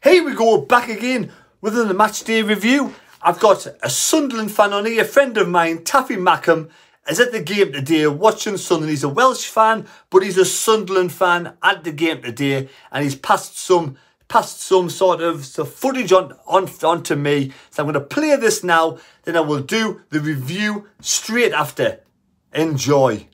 Here we go, back again with another match day review. I've got a Sunderland fan on here, a friend of mine, Taffy Mackham, is at the game today watching Sunderland. He's a Welsh fan, but he's a Sunderland fan at the game today, and he's passed some sort of footage on to me. So I'm going to play this now, then I will do the review straight after. Enjoy.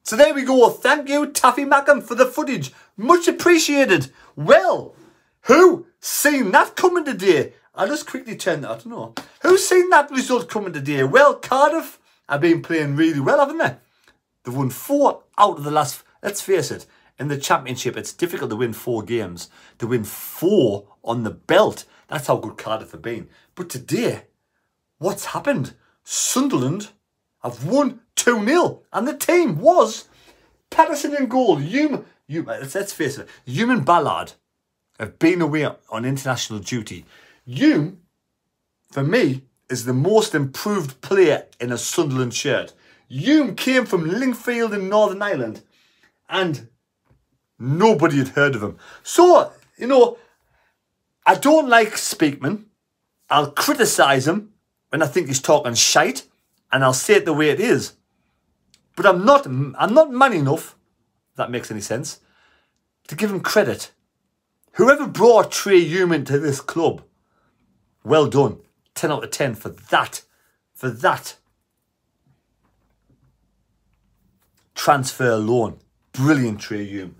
So there we go. Thank you, Taffy Mackham, for the footage. Much appreciated. Well, who seen that coming today? I'll just quickly turn that. I don't know. Who's seen that result coming today? Well, Cardiff have been playing really well, haven't they? They've won 4 out of the last... Let's face it, in the Championship, it's difficult to win 4 games. To win 4 on the belt. That's how good Cardiff have been. But today, what's happened? Sunderland have won 2-0, and the team was Patterson in goal. Let's face it, Hume and Ballard have been away on international duty. Hume, for me, is the most improved player in a Sunderland shirt. Hume came from Lingfield in Northern Ireland, and nobody had heard of him. So, you know, I don't like Speakman. I'll criticise him when I think he's talking shite, and I'll say it the way it is. But I'm not man enough, if that makes any sense, to give him credit. Whoever brought Trey Hume into this club, well done. 10 out of 10 for that. For that transfer loan. Brilliant, Trey Hume.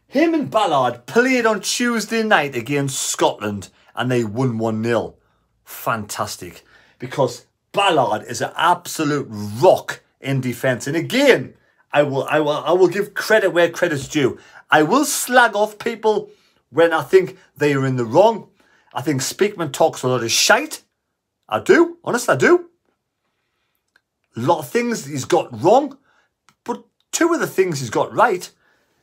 Him and Ballard played on Tuesday night against Scotland, and they won 1-0. Fantastic. Because Ballard is an absolute rock in defence. And again, I will give credit where credit's due. I will slag off people when I think they are in the wrong. I think Speakman talks a lot of shite. I do. Honestly, I do. A lot of things he's got wrong. But 2 of the things he's got right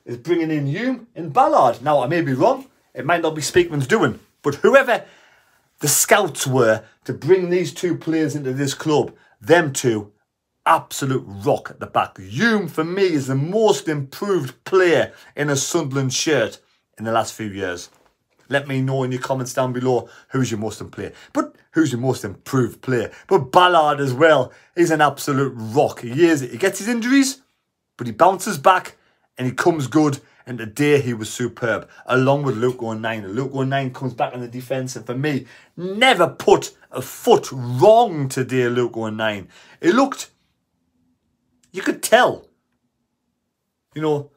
is bringing in Hume and Ballard. Now, I may be wrong. It might not be Speakman's doing. But whoever the scouts were to bring these 2 players into this club, them 2, absolute rock at the back. Hume, for me, is the most improved player in a Sunderland shirt in the last few years. Let me know in your comments down below who's your most improved player. But Ballard as well, he's an absolute rock. He gets his injuries, but he bounces back and he comes good. And today he was superb, along with Luke O'Nien. Luke O'Nien comes back on the defence, and for me, never put a foot wrong today, Luke O'Nien. It looked, you could tell, you know,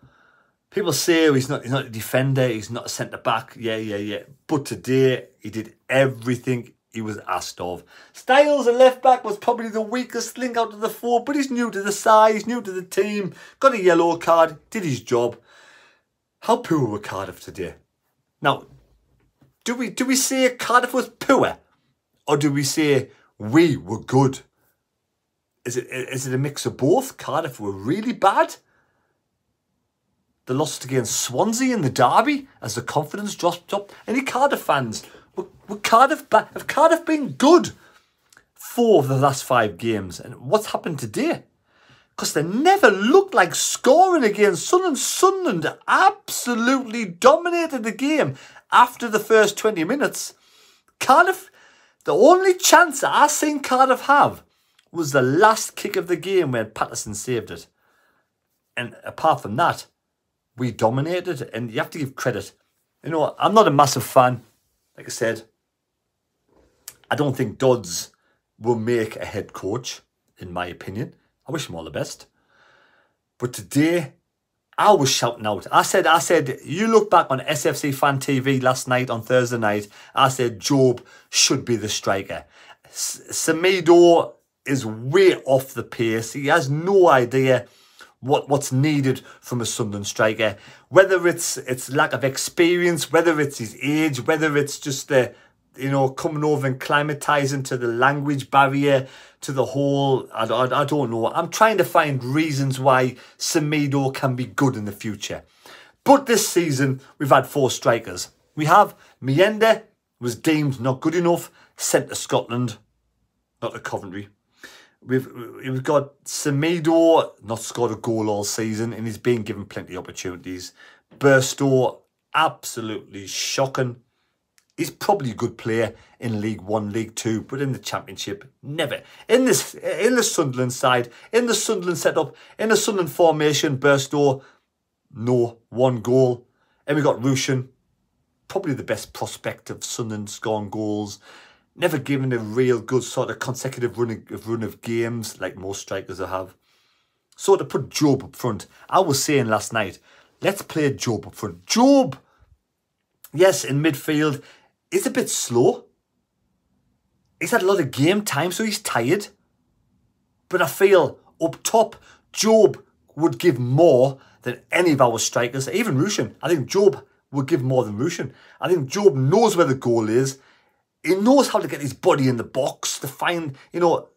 People say he's not a defender, he's not a centre-back. Yeah. But today, he did everything he was asked of. Styles, a left-back, was probably the weakest link out of the four, but he's new to the side, he's new to the team, got a yellow card, did his job. How poor were Cardiff today? Now, do we say Cardiff was poor? Or do we say we were good? Is it a mix of both? Cardiff were really bad. They lost against Swansea in the derby as the confidence dropped up. Any Cardiff fans, were Cardiff have Cardiff been good 4 of the last 5 games? And what's happened today? Because they never looked like scoring against Sunderland. Sunderland absolutely dominated the game after the first 20 minutes. Cardiff, the only chance that I seen Cardiff have was the last kick of the game when Patterson saved it. And apart from that, we dominated, and you have to give credit. You know, I'm not a massive fan. Like I said, I don't think Dodds will make a head coach, in my opinion. I wish him all the best. But today, I was shouting out. I said, you look back on SFC Fan TV last night, on Thursday night, I said Jobe should be the striker. Semedo is way off the pace. He has no idea what's needed from a Sunderland striker. Whether it's lack of experience, whether it's his age, whether it's just the, you know, coming over and climatising to the language barrier, to the whole, I don't know. I'm trying to find reasons why Semedo can be good in the future. But this season, we've had 4 strikers. We have Mienda, was deemed not good enough, sent to Scotland, not to Coventry. We've got Semedo, not scored a goal all season, and he's been given plenty of opportunities. Burstow, absolutely shocking. He's probably a good player in League 1, League 2, but in the Championship, never. In the Sunderland side, in the Sunderland setup, in the Sunderland formation, Burstow, no, 1 goal. And we got Rushin, probably the best prospect of Sunderland scoring goals. Never given a real good sort of consecutive run of games like most strikers have. So to put Jobe up front, I was saying last night, let's play Jobe up front. Jobe, yes, in midfield, is a bit slow. He's had a lot of game time, so he's tired. But I feel up top, Jobe would give more than any of our strikers, even Rushin. I think Jobe would give more than Rushin. I think Jobe knows where the goal is. He knows how to get his body in the box to find, you know,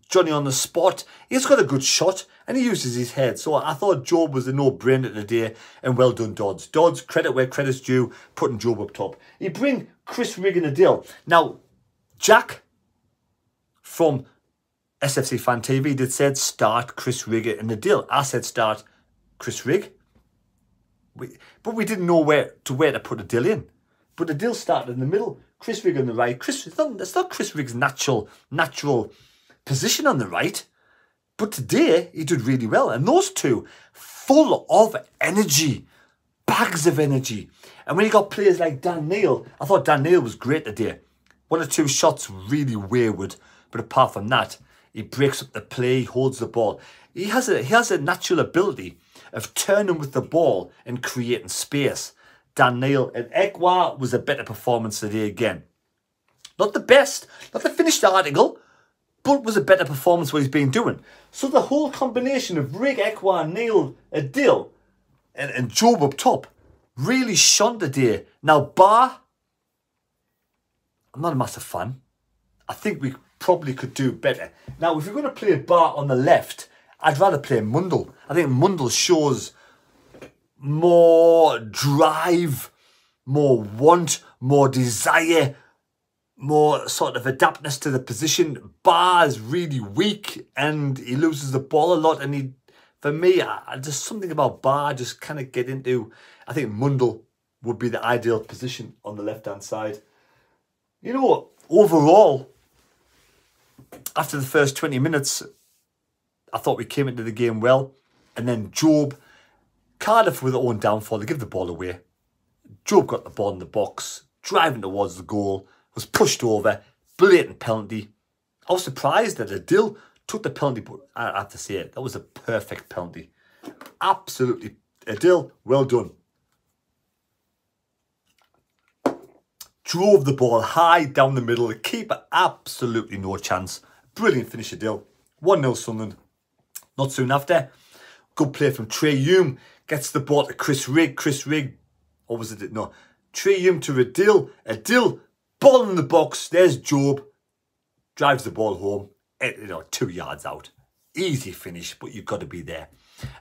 Johnny on the spot. He's got a good shot and he uses his head. So I thought Jobe was a no-brainer today, and well done, Dodds. Dodds, credit where credit's due, putting Jobe up top. You bring Chris Rigg and Adil. Now, Jack from SFC Fan TV did said start Chris Rigg and Adil. I said start Chris Rigg. But we didn't know where to put Adil in. But Adil started in the middle. Chris Rigg on the right. It's not Chris Rigg's natural position on the right. But today, he did really well. And those two, full of energy. Bags of energy. And when you got players like Dan Neil, I thought Dan Neil was great today. 1 or 2 shots really wayward. But apart from that, he breaks up the play, he holds the ball. He has a natural ability of turning with the ball and creating space. Dan Neil and Ekwa was a better performance today again. Not the best, not the finished article, but was a better performance what he's been doing. So the whole combination of Rigg, Ekwa, Neil, Adil and Jobe up top really shone today. Now Bar, I'm not a massive fan. I think we probably could do better. Now if you're going to play Bar on the left, I'd rather play Mundle. I think Mundle shows more drive, more want, more desire, more sort of adaptness to the position. Bar is really weak and he loses the ball a lot. And for me, just something about Bar just kind of get into. I think Mundle would be the ideal position on the left-hand side. You know, overall, after the first 20 minutes, I thought we came into the game well. And then Jobe, Cardiff with their own downfall, they give the ball away. Jobe got the ball in the box, driving towards the goal, was pushed over, blatant penalty. I was surprised that Adil took the penalty, but I have to say it, that was a perfect penalty. Absolutely Adil, well done. Drove the ball high down the middle. The keeper, absolutely no chance. Brilliant finish, Adil. 1-0 Sunderland. Not soon after, good play from Trey Hume. Gets the ball to Chris Rigg. Or was it? No. Trey Hume to Adil. Adil, ball in the box. There's Jobe. Drives the ball home. 2 yards out. Easy finish, but you've got to be there.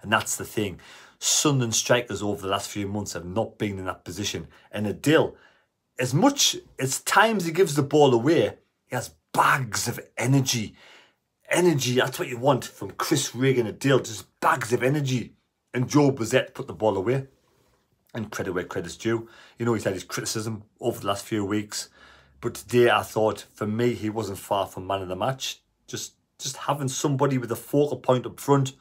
And that's the thing. Sunderland strikers over the last few months have not been in that position. And Adil, as much as times he gives the ball away, he has bags of energy. Energy, that's what you want from Chris Rigg and Adil. Just bags of energy. And Jobe was there to put the ball away. And credit where credit's due. You know, he's had his criticism over the last few weeks. But today I thought, for me, he wasn't far from man of the match. Just having somebody with a focal point up front,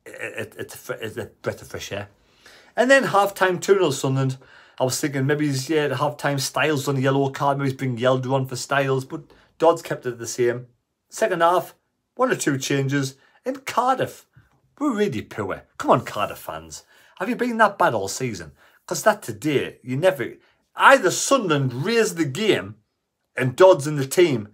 it's a breath of fresh air. And then half-time 2-0 Sunderland. I was thinking maybe he's, at half-time Styles on the yellow card. Maybe he's been yelled on for Styles. But Dodds kept it the same. Second half, 1 or 2 changes. And Cardiff were really poor. Come on, Cardiff fans. Have you been that bad all season? Because that today, you never... Either Sunderland raised the game and Dodds and the team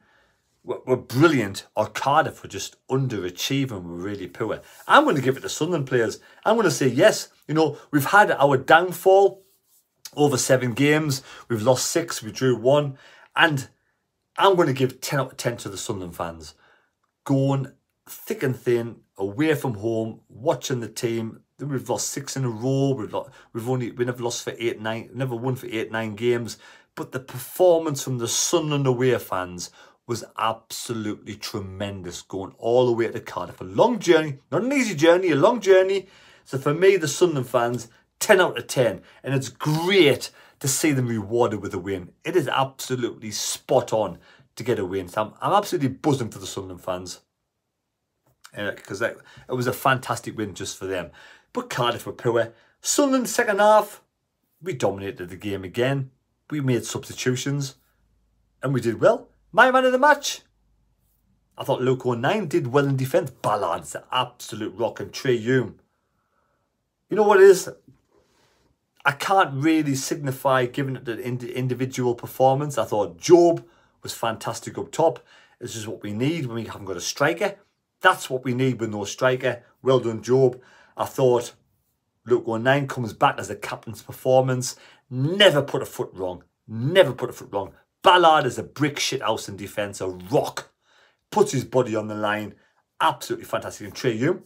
were brilliant, or Cardiff were just underachieving, were really poor. I'm going to give it to Sunderland players. I'm going to say, yes, we've had our downfall over 7 games. We've lost 6, we drew 1. And I'm going to give 10 out of 10 to the Sunderland fans. Going thick and thin, away from home, watching the team. We've lost 6 in a row. We never lost for 8, 9, never won for 8, 9 games. But the performance from the Sunderland away fans was absolutely tremendous, going all the way to Cardiff. A long journey, not an easy journey, a long journey. So for me, the Sunderland fans, 10 out of 10. And it's great to see them rewarded with a win. It is absolutely spot on to get a win. So I'm absolutely buzzing for the Sunderland fans. Because it was a fantastic win just for them. But Cardiff were poor. Sunderland, second half, we dominated the game again. We made substitutions. And we did well. My man of the match. I thought Luke 09 did well in defence. Ballard's the absolute rock, and Trey Hume. You know what it is? I can't really signify giving it the individual performance. I thought Jobe was fantastic up top. This is what we need when we haven't got a striker. That's what we need with no striker. Well done, Jobe. I thought Luke 09 comes back as a captain's performance. Never put a foot wrong. Never put a foot wrong. Ballard is a brick shit house in defence, a rock. Puts his body on the line. Absolutely fantastic. And Trey Hume,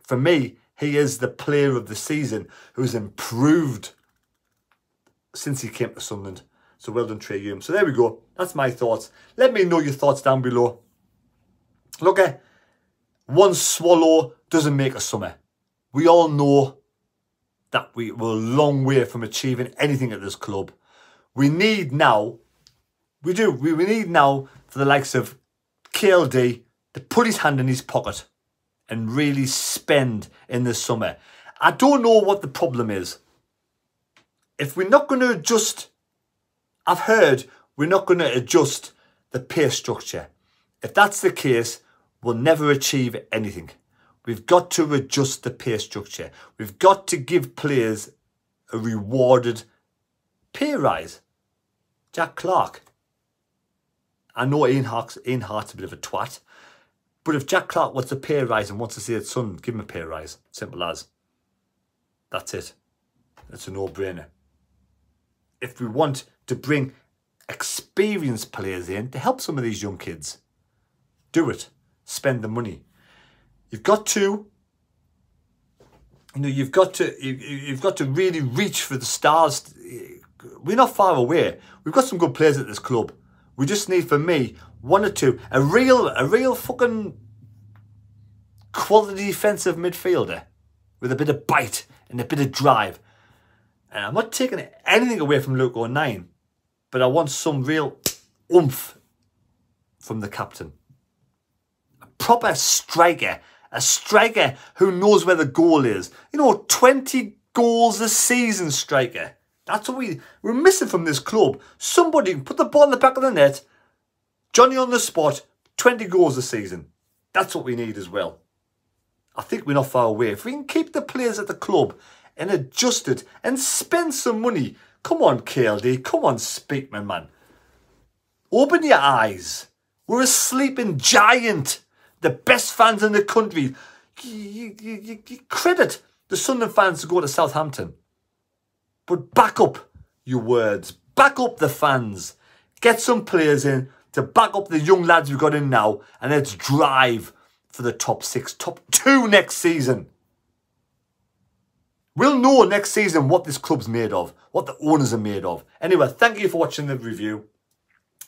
for me, he is the player of the season who's improved since he came to Sunderland. So well done, Trey Hume. So there we go. That's my thoughts. Let me know your thoughts down below. Look, one swallow doesn't make a summer. We all know that we're a long way from achieving anything at this club. We need now, we need now for the likes of KLD to put his hand in his pocket and really spend in the summer. I don't know what the problem is. If we're not going to adjust, I've heard we're not going to adjust the pay structure. If that's the case, we'll never achieve anything. We've got to adjust the pay structure. We've got to give players a rewarded pay rise. Jack Clark. I know Ian Hart's a bit of a twat. But if Jack Clark wants a pay rise and wants to see his son, give him a pay rise. Simple as. That's it. It's a no-brainer. If we want to bring experienced players in to help some of these young kids, do it. Spend the money. You've got to, you've got to really reach for the stars. We're not far away. We've got some good players at this club. We just need, for me, 1 or 2, a real fucking quality defensive midfielder with a bit of bite and a bit of drive. And I'm not taking anything away from Luke 09, but I want some real oomph from the captain. A proper striker. A striker who knows where the goal is. 20 goals a season striker. That's what we're missing from this club. Somebody can put the ball in the back of the net. Johnny on the spot. 20 goals a season. That's what we need as well. I think we're not far away. If we can keep the players at the club and adjust it and spend some money. Come on, KLD. Come on, Speakman, man. Open your eyes. We're a sleeping giant. The best fans in the country. You credit the Sunderland fans to go to Southampton. But back up your words. Back up the fans. Get some players in to back up the young lads we've got in now. And let's drive for the top 6, top 2 next season. We'll know next season what this club's made of. What the owners are made of. Anyway, thank you for watching the review.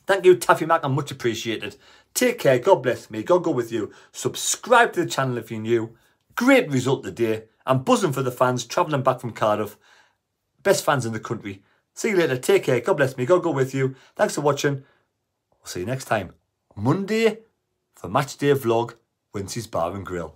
Thank you, Taffy Mac. I'm much appreciated. Take care. God bless me. God go with you. Subscribe to the channel if you're new. Great result today. I'm buzzing for the fans travelling back from Cardiff. Best fans in the country. See you later. Take care. God bless me. God go with you. Thanks for watching. We'll see you next time. Monday for Match Day Vlog, Wincy's Bar and Grill.